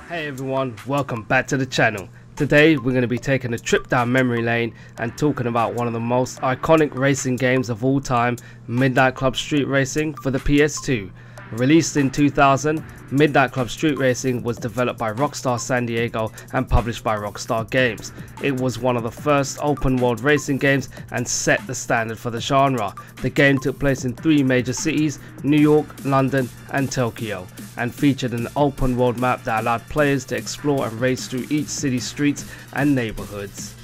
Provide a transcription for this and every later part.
Hey everyone, welcome back to the channel. Today we're going to be taking a trip down memory lane and talking about one of the most iconic racing games of all time, Midnight Club Street Racing for the PS2. Released in 2000, Midnight Club Street Racing was developed by Rockstar San Diego and published by Rockstar Games. It was one of the first open world racing games and set the standard for the genre. The game took place in three major cities, New York, London and Tokyo, and featured an open world map that allowed players to explore and race through each city's streets and neighborhoods.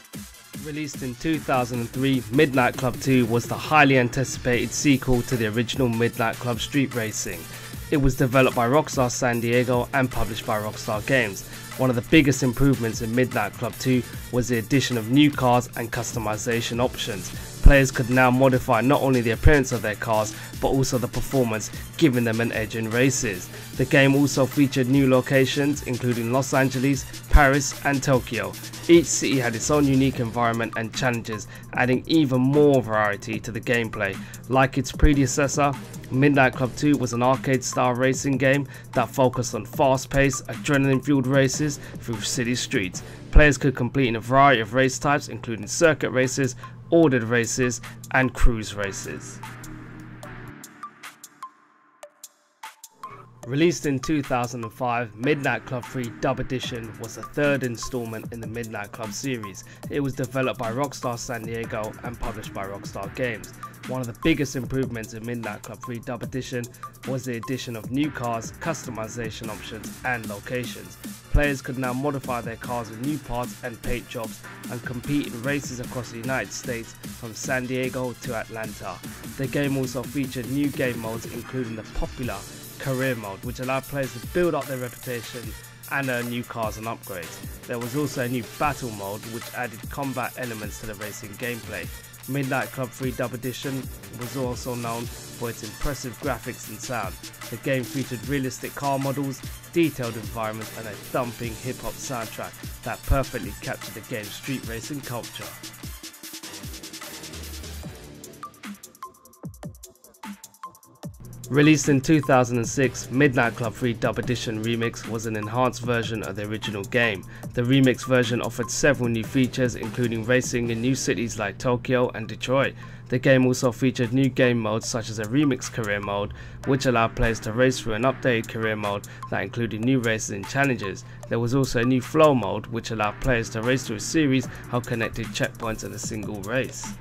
Released in 2003, Midnight Club 2 was the highly anticipated sequel to the original Midnight Club Street Racing. It was developed by Rockstar San Diego and published by Rockstar Games. One of the biggest improvements in Midnight Club 2 was the addition of new cars and customization options. Players could now modify not only the appearance of their cars but also the performance, giving them an edge in races. The game also featured new locations including Los Angeles, Paris and Tokyo. Each city had its own unique environment and challenges, adding even more variety to the gameplay. Like its predecessor, Midnight Club 2 was an arcade-style racing game that focused on fast-paced, adrenaline-fueled races through city streets. Players could complete in a variety of race types including circuit races, ordered races and cruise races. Released in 2005, Midnight Club 3 Dub Edition was the third installment in the Midnight Club series. It was developed by Rockstar San Diego and published by Rockstar Games. One of the biggest improvements in Midnight Club 3 Dub Edition was the addition of new cars, customization options and locations. Players could now modify their cars with new parts and paint jobs and compete in races across the United States from San Diego to Atlanta. The game also featured new game modes including the popular career mode, which allowed players to build up their reputation and earn new cars and upgrades. There was also a new battle mode which added combat elements to the racing gameplay. Midnight Club 3 Dub Edition was also known for its impressive graphics and sound. The game featured realistic car models, detailed environments and a thumping hip-hop soundtrack that perfectly captured the game's street racing culture. Released in 2006, Midnight Club 3 Dub Edition Remix was an enhanced version of the original game. The remix version offered several new features including racing in new cities like Tokyo and Detroit. The game also featured new game modes such as a remix career mode, which allowed players to race through an updated career mode that included new races and challenges. There was also a new flow mode which allowed players to race through a series of connected checkpoints in a single race.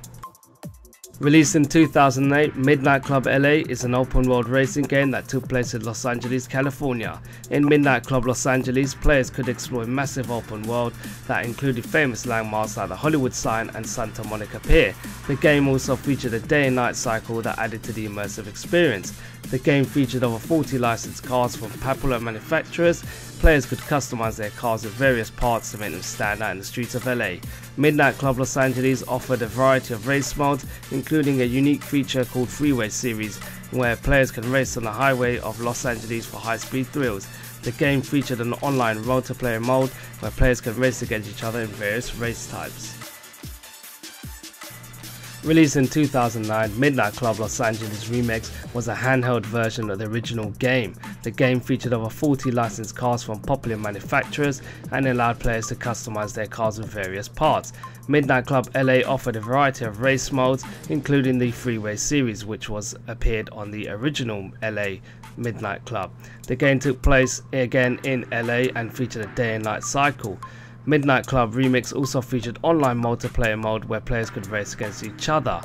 Released in 2008, Midnight Club LA is an open world racing game that took place in Los Angeles, California. In Midnight Club Los Angeles, players could explore a massive open world that included famous landmarks like the Hollywood sign and Santa Monica Pier. The game also featured a day and night cycle that added to the immersive experience. The game featured over 40 licensed cars from popular manufacturers. Players could customize their cars with various parts to make them stand out in the streets of LA. Midnight Club Los Angeles offered a variety of race modes, including a unique feature called Freeway Series, where players can race on the highway of Los Angeles for high-speed thrills. The game featured an online multiplayer mode where players can race against each other in various race types. Released in 2009, Midnight Club Los Angeles Remix was a handheld version of the original game. The game featured over 40 licensed cars from popular manufacturers and allowed players to customize their cars with various parts. Midnight Club LA offered a variety of race modes, including the Freeway Series, which appeared on the original LA Midnight Club. The game took place again in LA and featured a day and night cycle. Midnight Club Remix also featured online multiplayer mode where players could race against each other.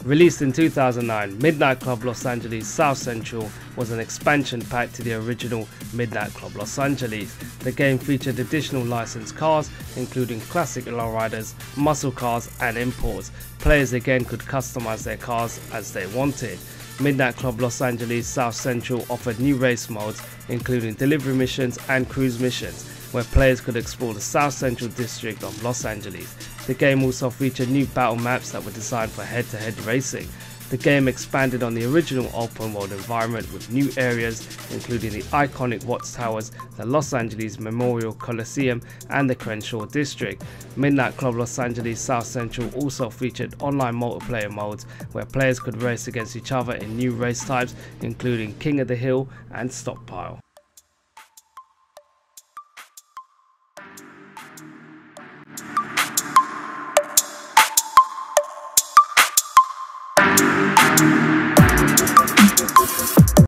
Released in 2009, Midnight Club Los Angeles South Central was an expansion pack to the original Midnight Club Los Angeles. The game featured additional licensed cars, including classic lowriders, muscle cars and imports. Players again could customize their cars as they wanted. Midnight Club Los Angeles South Central offered new race modes, including delivery missions and cruise missions, where players could explore the South Central district of Los Angeles. The game also featured new battle maps that were designed for head-to-head racing. The game expanded on the original open world environment with new areas including the iconic Watchtowers, the Los Angeles Memorial Coliseum and the Crenshaw District. Midnight Club Los Angeles South Central also featured online multiplayer modes where players could race against each other in new race types including King of the Hill and Stockpile.